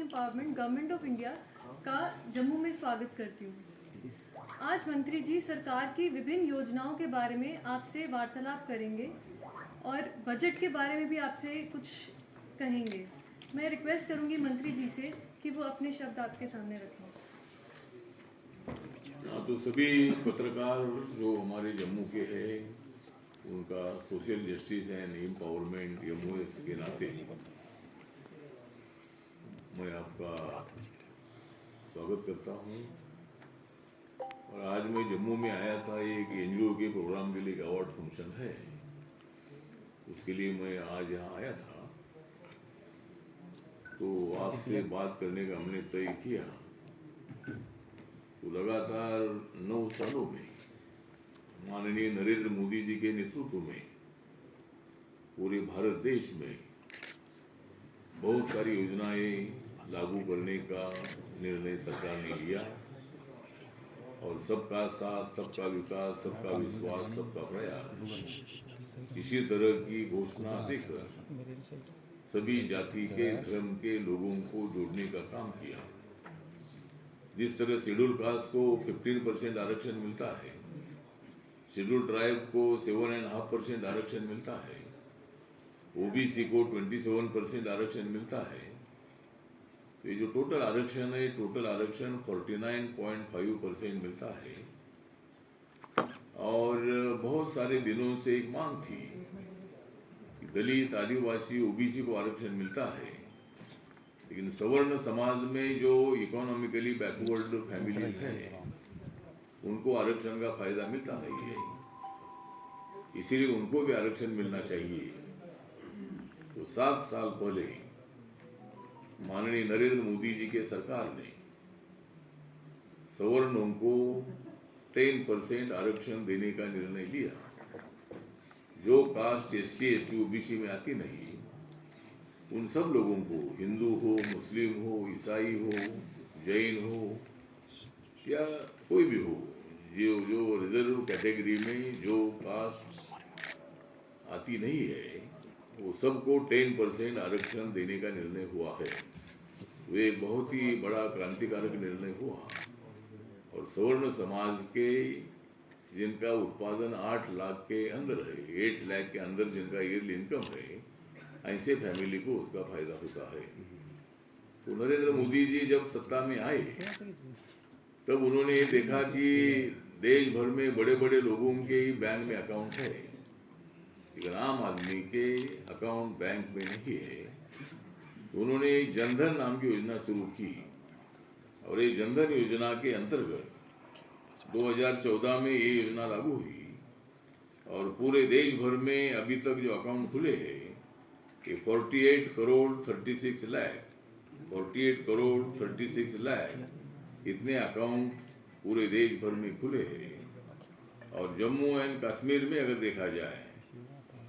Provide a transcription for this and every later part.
Empowerment government of India का जम्मू में स्वागत करती हूँ। आज मंत्री जी सरकार की विभिन्न योजनाओं के बारे में आपसे वार्तालाप करेंगे और बजट के बारे में भी आपसे कुछ कहेंगे। मैं रिक्वेस्ट करूँगी मंत्री जी से कि वो अपने शब्द आपके सामने रखें। तो सभी पत्रकार जो हमारे जम्मू के हैं उनका social justice and empowerment MOS के नाते मैं आपका स्वागत करता हूं। और आज मैं जम्मू में आया था, एक एनजीओ के प्रोग्राम के लिए एक अवार्ड फंक्शन है, उसके लिए मैं आज यहाँ आया था। तो आपसे बात करने का हमने तय किया। तो लगातार 9 सालों में माननीय नरेंद्र मोदी जी के नेतृत्व में पूरे भारत देश में बहुत सारी योजनाएं लागू करने का निर्णय सरकार ने लिया और सबका साथ, सबका विकास, सबका विश्वास, सबका प्रयास, इसी तरह की घोषणा देकर सभी जाति के, धर्म के लोगों को जोड़ने का काम किया। जिस तरह शेड्यूल कास्ट को 15% आरक्षण मिलता है, शेड्यूल ट्राइब को 7.5% आरक्षण मिलता है, ओबीसी को 27% आरक्षण मिलता है। तो ये जो टोटल आरक्षण है, टोटल आरक्षण 49.5% मिलता है। और बहुत सारे दिनों से एक मांग थी कि दलित, आदिवासी, ओबीसी को आरक्षण मिलता है, लेकिन सवर्ण समाज में जो इकोनॉमिकली बैकवर्ड फैमिलीज हैं उनको आरक्षण का फायदा मिलता नहीं है, इसीलिए उनको भी आरक्षण मिलना चाहिए। तो 7 साल पहले माननीय नरेंद्र मोदी जी के सरकार ने सवर्णों को 10% आरक्षण देने का निर्णय लिया। जो कास्ट SC, ST, OBC में आती नहीं, उन सब लोगों को, हिंदू हो, मुस्लिम हो, ईसाई हो, जैन हो या कोई भी हो, जो रिजर्व कैटेगरी में जो कास्ट आती नहीं है, वो सबको 10% आरक्षण देने का निर्णय हुआ है। वो एक बहुत ही बड़ा क्रांतिकारक निर्णय हुआ। और सवर्ण समाज के जिनका उत्पादन 8 लाख के अंदर है, 8 लाख के अंदर जिनका ईयरली इनकम है, ऐसे फैमिली को उसका फायदा होता है। तो नरेंद्र मोदी जी जब सत्ता में आए तब उन्होंने ये देखा कि देश भर में बड़े बड़े लोगों के ही बैंक में अकाउंट है, लेकिन आम आदमी के अकाउंट बैंक में नहीं है। तो उन्होंने जनधन नाम की योजना शुरू की और ये जनधन योजना के अंतर्गत 2014 में ये योजना लागू हुई और पूरे देश भर में अभी तक जो अकाउंट खुले हैं कि 48 करोड़ 36 लाख 48 करोड़ 36 लाख इतने अकाउंट पूरे देश भर में खुले हैं। और जम्मू एंड कश्मीर में अगर देखा जाए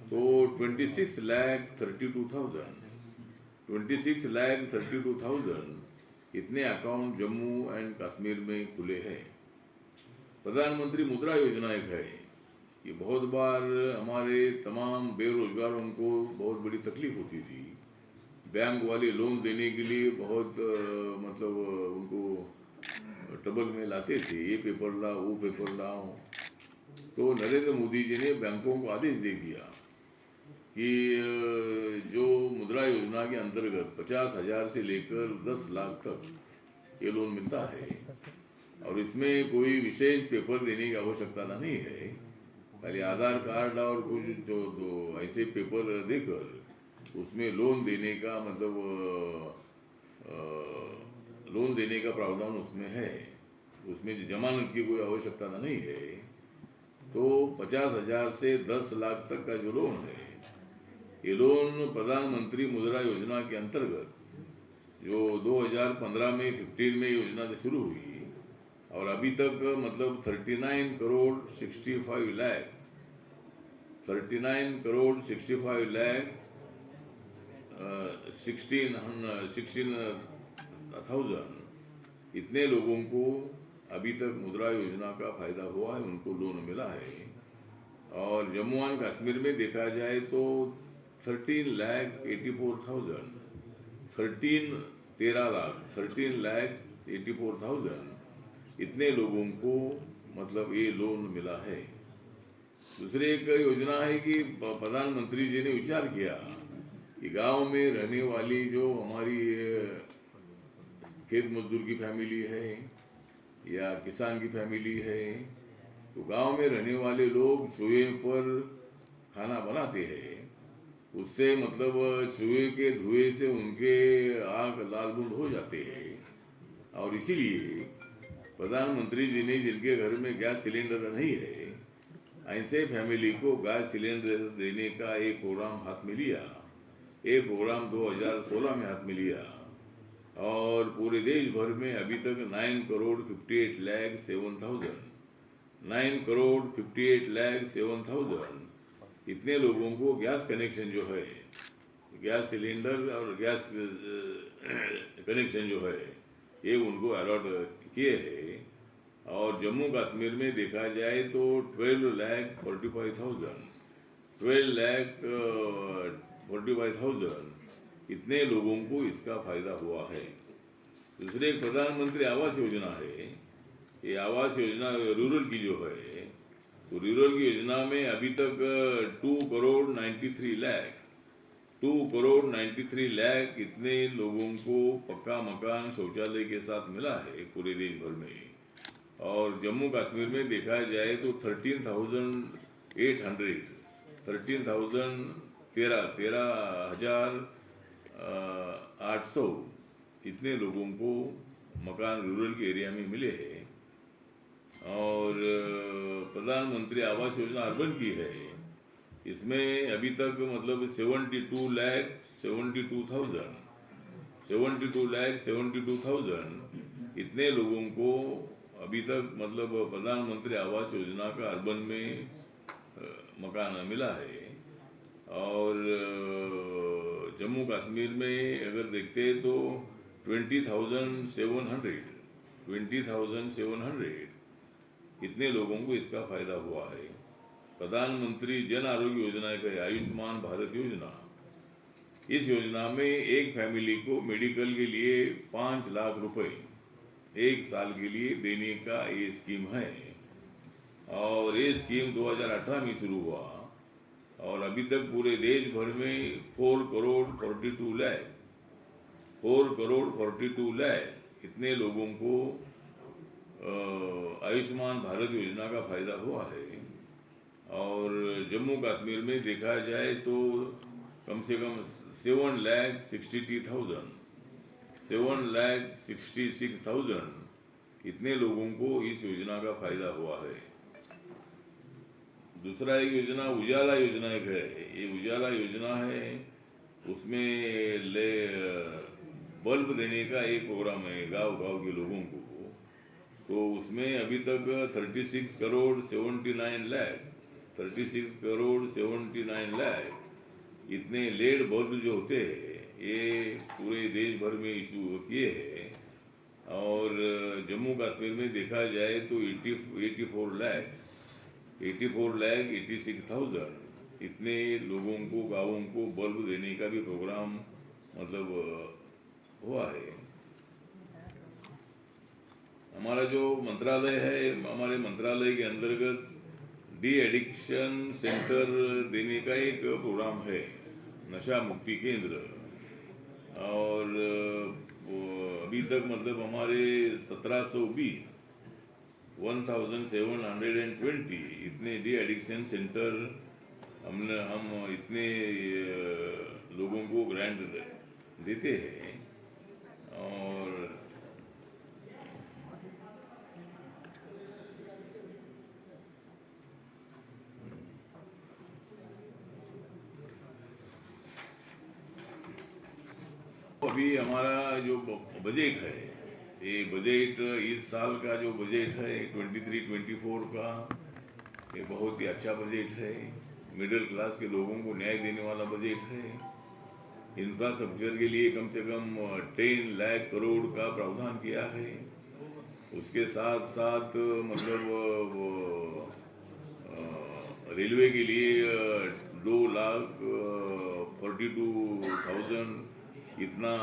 तो 26 लाख 32,000 इतने अकाउंट जम्मू एंड कश्मीर में खुले हैं। प्रधानमंत्री मुद्रा योजना एक है। ये बहुत बार हमारे तमाम बेरोजगारों को बहुत बड़ी तकलीफ होती थी। बैंक वाले लोन देने के लिए बहुत मतलब उनको ट्रबल में लाते थे, ये पेपर लाओ, वो पेपर लाओ। तो नरेंद्र मोदी जी ने बैंकों को आदेश दे दिया कि जो मुद्रा योजना के अंतर्गत 50,000 से लेकर 10 लाख तक ये लोन मिलता है और इसमें कोई विशेष पेपर देने की आवश्यकता नहीं है। खाली आधार कार्ड और कुछ जो दो ऐसे पेपर देकर उसमें लोन देने का मतलब लोन देने का प्रावधान उसमें है। उसमें जमानत की कोई आवश्यकता नहीं है। तो 50,000 से 10 लाख तक का जो लोन है, ये लोन प्रधानमंत्री मुद्रा योजना के अंतर्गत जो 2015 में 15 में योजना शुरू हुई और अभी तक मतलब 39 करोड़ 65 लाख 39 करोड़ 65 लाख 16,000 इतने लोगों को अभी तक मुद्रा योजना का फायदा हुआ है, उनको लोन मिला है। और जम्मू एंड कश्मीर में देखा जाए तो 13,84,000 13 13,84,000 इतने लोगों को मतलब ये लोन मिला है। दूसरी एक योजना है कि प्रधानमंत्री जी ने विचार किया कि गांव में रहने वाली जो हमारी खेत मजदूर की फैमिली है या किसान की फैमिली है, तो गांव में रहने वाले लोग चूल्हे पर खाना बनाते हैं, उससे मतलब चूहे के धुएं से उनके आँख लाल बुंद हो जाते हैं। और इसीलिए प्रधानमंत्री जी ने जिनके घर में गैस सिलेंडर नहीं है, ऐसे फैमिली को गैस सिलेंडर देने का एक प्रोग्राम हाथ में लिया। ये प्रोग्राम 2016 में हाथ में लिया और पूरे देश भर में अभी तक 9,58,07,000 इतने लोगों को गैस कनेक्शन जो है, गैस सिलेंडर और गैस कनेक्शन जो है, ये उनको अलॉट किए हैं। और जम्मू कश्मीर में देखा जाए तो 12,45,000 इतने लोगों को इसका फायदा हुआ है। दूसरे एक प्रधानमंत्री आवास योजना है। ये आवास योजना रूरल की जो है, तो रूरल की योजना में अभी तक 2,93,00,000 इतने लोगों को पक्का मकान शौचालय के साथ मिला है पूरे देश भर में। और जम्मू कश्मीर में देखा जाए तो 13,800 इतने लोगों को मकान रूरल के एरिया में मिले हैं। और प्रधानमंत्री आवास योजना अर्बन की है, इसमें अभी तक मतलब 72,72,000 इतने लोगों को अभी तक मतलब प्रधानमंत्री आवास योजना का अर्बन में मकान मिला है। और जम्मू कश्मीर में अगर देखते हैं तो 20,700 इतने लोगों को इसका फायदा हुआ है। प्रधानमंत्री जन आरोग्य योजना का है, आयुष्मान भारत योजना। इस योजना में एक फैमिली को मेडिकल के लिए 5 लाख रुपए 1 साल के लिए देने का ये स्कीम है। और ये स्कीम 2018 में शुरू हुआ और अभी तक पूरे देश भर में 4,42 लाख इतने लोगों को आयुष्मान भारत योजना का फायदा हुआ है। और जम्मू कश्मीर में देखा जाए तो कम से कम 7,66,000 इतने लोगों को इस योजना का फायदा हुआ है। दूसरा एक योजना उजाला योजना एक है। ये उजाला योजना है, उसमें बल्ब देने का एक प्रोग्राम है गांव-गांव के लोगों को। तो उसमें अभी तक 36,79,00,000 इतने लेड बल्ब जो होते हैं ये पूरे देश भर में इशू किए हैं। और जम्मू कश्मीर में देखा जाए तो 84,86,000 इतने लोगों को गाँवों को बल्ब देने का भी प्रोग्राम मतलब हुआ है। हमारा जो मंत्रालय है, हमारे मंत्रालय के अंतर्गत डी एडिक्शन सेंटर देने का एक प्रोग्राम है, नशा मुक्ति केंद्र। और अभी तक मतलब हमारे 1720 इतने डी एडिक्शन सेंटर हम इतने लोगों को ग्रांट देते हैं। और अभी हमारा जो बजट है, ये बजट इस साल का जो बजट है 23-24 का, ये बहुत ही अच्छा बजट है। मिडिल क्लास के लोगों को न्याय देने वाला बजट है। इंफ्रास्ट्रक्चर के लिए कम से कम 10 लाख करोड़ का प्रावधान किया है। उसके साथ साथ मतलब रेलवे के लिए 2,42,000 इतना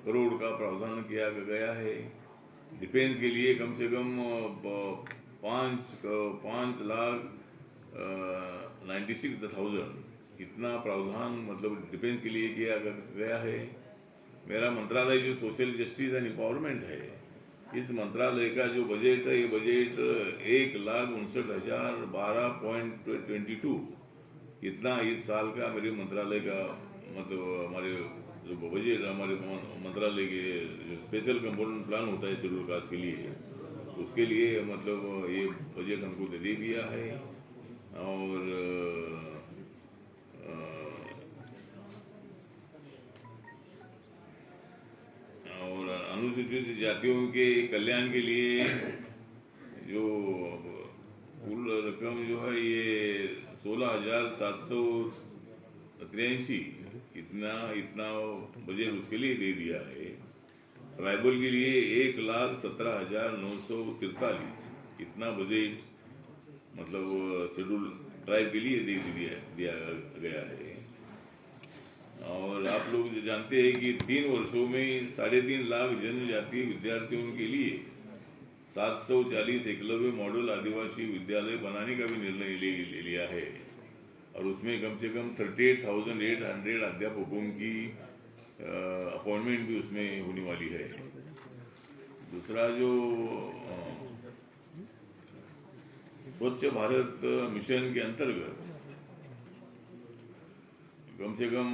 करोड़ का प्रावधान किया गया है। डिफेंस के लिए कम से कम 5,96,000 इतना प्रावधान मतलब डिफेंस के लिए किया गया है। मेरा मंत्रालय जो सोशल जस्टिस एंड एम्पावरमेंट है, इस मंत्रालय का जो बजट है, ये बजट 1,59,012.22 इतना इस साल का मेरे मंत्रालय का मतलब हमारे जो बजट हमारे मंत्रालय के जो स्पेशल कंपोनेंट प्लान होता है शेड्यूल कास्ट के लिए, उसके लिए मतलब ये बजट हमको दे दिया है। और अनुसूचित जातियों के कल्याण के लिए जो कुल रकम जो है ये 16,783 इतना बजट उसके लिए दे दिया है। ट्राइबल के लिए 1,17,943 इतना बजट मतलब शेड्यूल ट्राइब के लिए दे दिया गया है। और आप लोग जानते हैं कि 3 वर्षों में 3.5 लाख जनजातीय विद्यार्थियों के लिए 740 एकलव्य मॉडल आदिवासी विद्यालय बनाने का भी निर्णय ले लिया है। और उसमें कम से कम 38,800 अध्यापकों की अपॉइंटमेंट भी उसमें होने वाली है। दूसरा जो स्वच्छ भारत मिशन के अंतर्गत कम से कम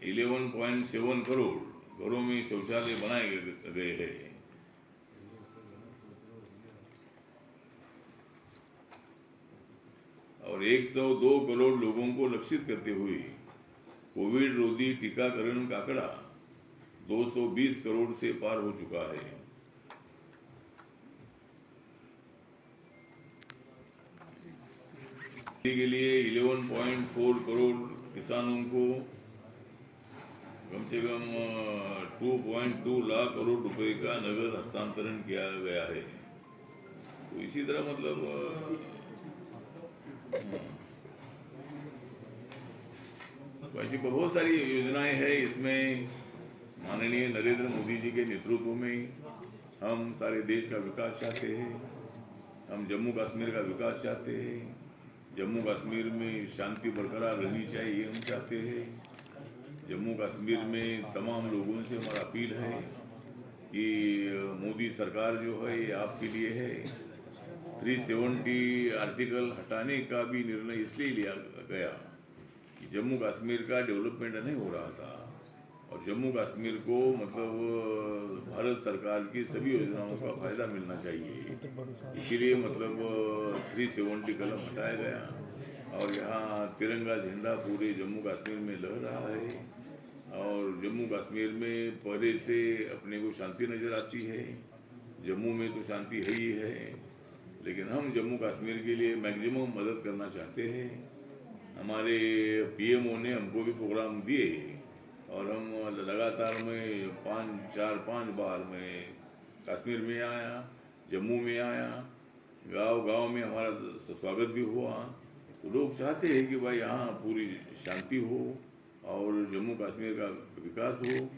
11.7 करोड़ घरों में शौचालय बनाए गए हैं। और 102 करोड़ लोगों को लक्षित करते हुए कोविड रोधी टीकाकरण का आंकड़ा 220 करोड़ से पार हो चुका है। के लिए 11.4 करोड़ किसानों को कम से कम 2.2 लाख करोड़ रुपए का नगद हस्तांतरण किया गया है। तो इसी तरह मतलब ऐसी बहुत सारी योजनाएं हैं। इसमें माननीय नरेंद्र मोदी जी के नेतृत्व में हम सारे देश का विकास चाहते हैं। हम जम्मू कश्मीर का विकास चाहते हैं। जम्मू कश्मीर में शांति बरकरार रहनी चाहिए हम चाहते हैं। जम्मू कश्मीर में तमाम लोगों से हमारा अपील है कि मोदी सरकार जो है ये आपके लिए है। 370 आर्टिकल हटाने का भी निर्णय इसलिए लिया गया कि जम्मू कश्मीर का डेवलपमेंट नहीं हो रहा था और जम्मू कश्मीर को मतलब भारत सरकार की सभी योजनाओं का फायदा मिलना चाहिए। इसीलिए मतलब 370 कलम हटाया गया और यहाँ तिरंगा झंडा पूरे जम्मू कश्मीर में लहर रहा है। और जम्मू कश्मीर में पहले से अपने को शांति नजर आती है। जम्मू में तो शांति है ही है, लेकिन हम जम्मू कश्मीर के लिए मैक्सिमम मदद करना चाहते हैं। हमारे पीएमओ ने हमको भी प्रोग्राम दिए और हम लगातार में 5 बार मैं कश्मीर में आया, जम्मू में आया, गांव में हमारा स्वागत भी हुआ। तो लोग चाहते हैं कि भाई यहाँ पूरी शांति हो और जम्मू कश्मीर का विकास हो।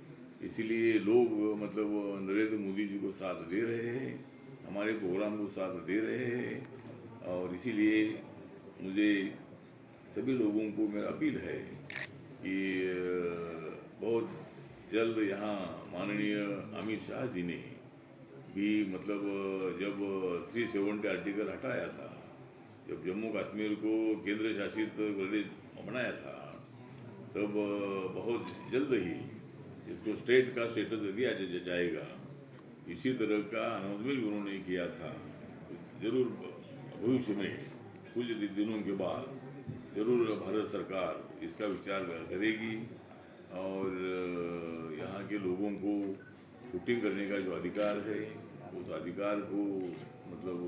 इसीलिए लोग मतलब नरेंद्र मोदी जी को साथ दे रहे हैं, हमारे प्रोग्राम को साथ दे रहे हैं। और इसीलिए मुझे सभी लोगों को मेरा अपील है कि बहुत जल्द यहाँ माननीय अमित शाह जी ने भी मतलब जब 370 आर्टिकल हटाया था, जब जम्मू कश्मीर को केंद्र शासित प्रदेश बनाया था, तब बहुत जल्द ही इसको स्टेट का स्टेटस दिया जाएगा। इसी तरह का अनाउंसमेंट उन्होंने किया था। जरूर भविष्य में कुछ दिनों के बाद जरूर भारत सरकार इसका विचार करेगी और यहाँ के लोगों को वोटिंग करने का जो अधिकार है उस अधिकार को मतलब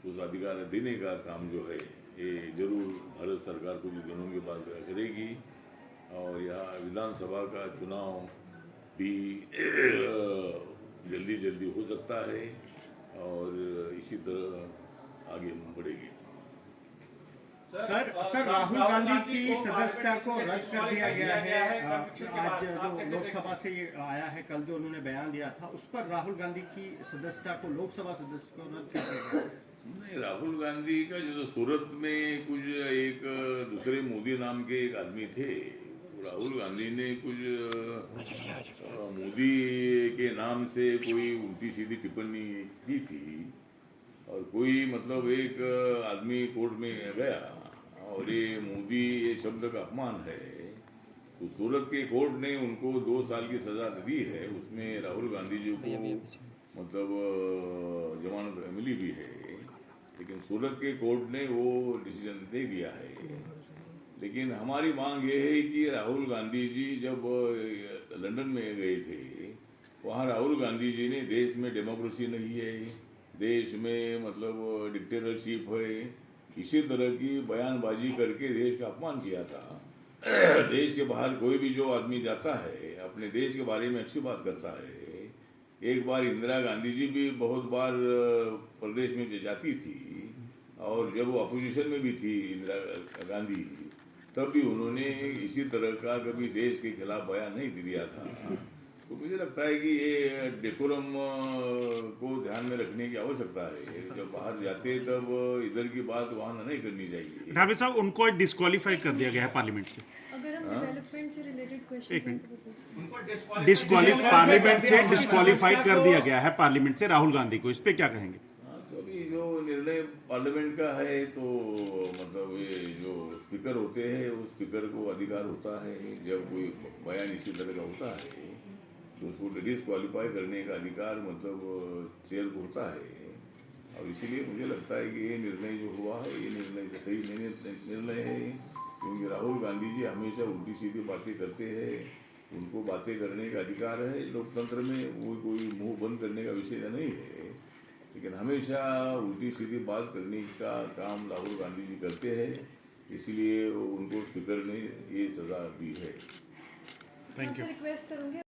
उस अधिकार देने का काम जो है ये जरूर भारत सरकार कुछ दिनों के बाद करेगी। और यहाँ विधानसभा का चुनाव भी जल्दी हो सकता है और इसी तरह आगे बढ़ेगी। सर राहुल गांधी की सदस्यता को रद्द कर दिया गया है। आज जो लोकसभा से ये आया है, कल जो उन्होंने बयान दिया था उस पर राहुल गांधी की सदस्यता को, लोकसभा सदस्य को रद्द कर दिया गया है। नहीं, राहुल गांधी का जो सूरत में कुछ एक दूसरे मोदी नाम के एक आदमी थे, राहुल गांधी ने कुछ मोदी के नाम से कोई उल्टी सीधी टिप्पणी की थी और कोई मतलब एक आदमी कोर्ट में गया और ये मोदी ये शब्द का अपमान है, तो सूरत के कोर्ट ने उनको 2 साल की सजा दी है। उसमें राहुल गांधी जी को मतलब जमानत मिली भी है, लेकिन सूरत के कोर्ट ने वो डिसीजन दे दिया है। लेकिन हमारी मांग ये है कि राहुल गांधी जी जब लंदन में गए थे, वहाँ राहुल गांधी जी ने देश में डेमोक्रेसी नहीं है, देश में मतलब डिक्टेटरशिप है, इसी तरह की बयानबाजी करके देश का अपमान किया था। देश के बाहर कोई भी जो आदमी जाता है अपने देश के बारे में अच्छी बात करता है। एक बार इंदिरा गांधी जी भी बहुत बार प्रदेश में जाती थी और जब वो अपोजिशन में भी थी इंदिरा गांधी, तब भी उन्होंने इसी तरह का कभी देश के खिलाफ बयान नहीं दिया था। तो मुझे लगता है कि ये डेकोरम को ध्यान में रखने की आवश्यकता है। जब बाहर जाते हैं तब इधर की बात वहाँ नहीं करनी चाहिए। ढाबे साहब, उनको डिस्क्वालीफाई कर दिया गया है पार्लियामेंट से। अगर हम डेवलपमेंट से रिलेटेड क्वेश्चन पार्लियामेंट से डिस्क्वालीफाई कर दिया गया है पार्लियामेंट से राहुल गांधी को, इस पे क्या कहेंगे? हाँ, तो अभी जो निर्णय पार्लियामेंट का है तो मतलब ये जो स्पीकर होते हैं उस स्पीकर को अधिकार होता है, जब कोई बयान इसी तरह का होता है तो उसको डिस्क्वालीफाई करने का अधिकार मतलब चेयर को होता है। और इसीलिए मुझे लगता है कि ये निर्णय जो हुआ है ये निर्णय सही निर्णय है, क्योंकि राहुल गांधी जी हमेशा उल्टी सीधी बातें करते हैं, उनको बातें करने का अधिकार है लोकतंत्र में, वो कोई मुंह बंद करने का विषय नहीं है। लेकिन हमेशा उल्टी सीधी बात करने का काम राहुल गांधी जी करते हैं, इसलिए उनको स्पीकर ने ये सज़ा दी है। रिक्वेस्ट करूंगी